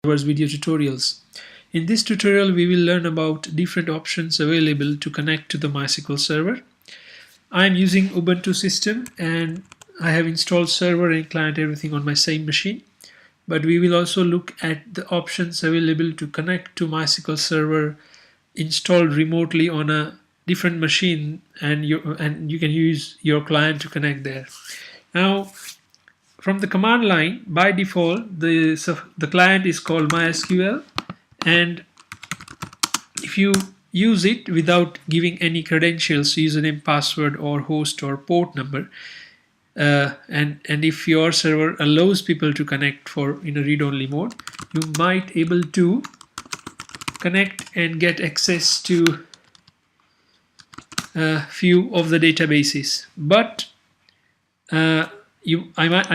video tutorials. In this tutorial we will learn about different options available to connect to the MySQL server. I am using Ubuntu system and I have installed server and client everything on my same machine, but we will also look at the options available to connect to MySQL server installed remotely on a different machine, and you can use your client to connect there. Now, from the command line, by default, the client is called MySQL, and if you use it without giving any credentials, username, password, or host or port number, and if your server allows people to connect in a read-only mode, you might able to connect and get access to a few of the databases. But I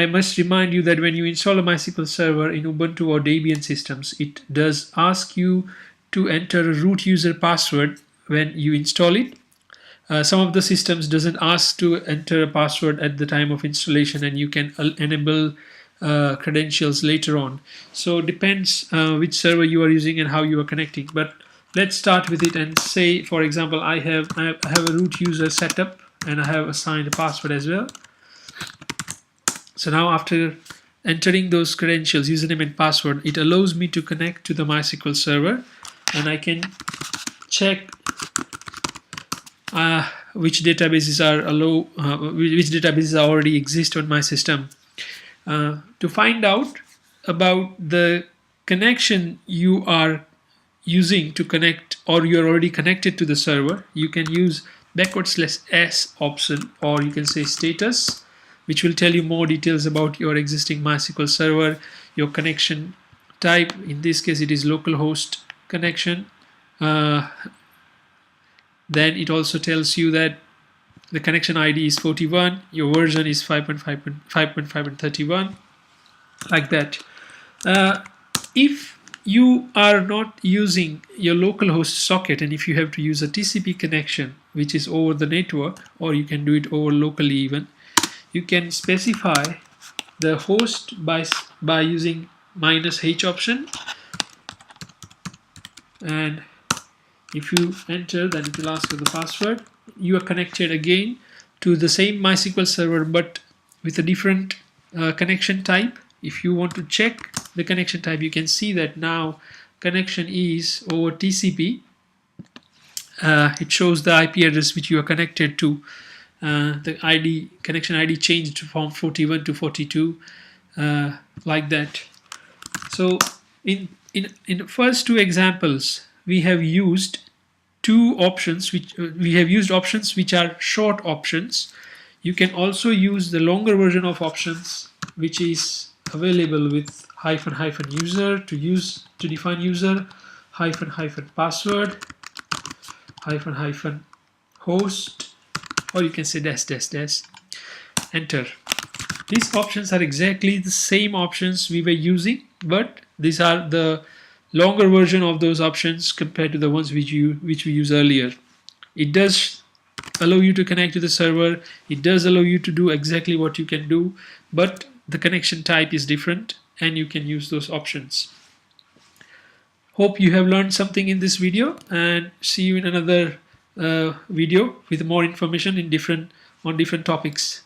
must remind you that when you install a MySQL server in Ubuntu or Debian systems, it does ask you to enter a root user password when you install it. Some of the systems doesn't ask to enter a password at the time of installation, and you can enable credentials later on. So it depends which server you are using and how you are connecting. But let's start with it and say, for example, I have a root user setup and I have assigned a password as well. So now after entering those credentials, username and password, it allows me to connect to the MySQL server, and I can check which databases already exist on my system. To find out about the connection you are using to connect, or you're already connected to the server, you can use /s option, or you can say status, which will tell you more details about your existing MySQL server, your connection type. In this case, it is localhost connection. Then it also tells you that the connection ID is 41, your version is 5.5 and 31, like that. If you are not using your localhost socket, and if you have to use a TCP connection, which is over the network, or you can do it over locally even, you can specify the host by using -h option, and if you enter, then it will ask you the password. You are connected again to the same MySQL server, but with a different connection type. If you want to check the connection type, you can see that now connection is over TCP. It shows the IP address which you are connected to. The connection ID changed from 41 to 42, like that. So in the first two examples, we have used options which are short options. You can also use the longer version of options, which is available with --user to define user, --password, --host, or you can say -- enter. These options are exactly the same options we were using, but these are the longer version of those options compared to the ones which we used earlier. It does allow you to connect to the server, it does allow you to do exactly what you can do, but the connection type is different, and you can use those options. Hope you have learned something in this video, and see you in another video with more information on different topics.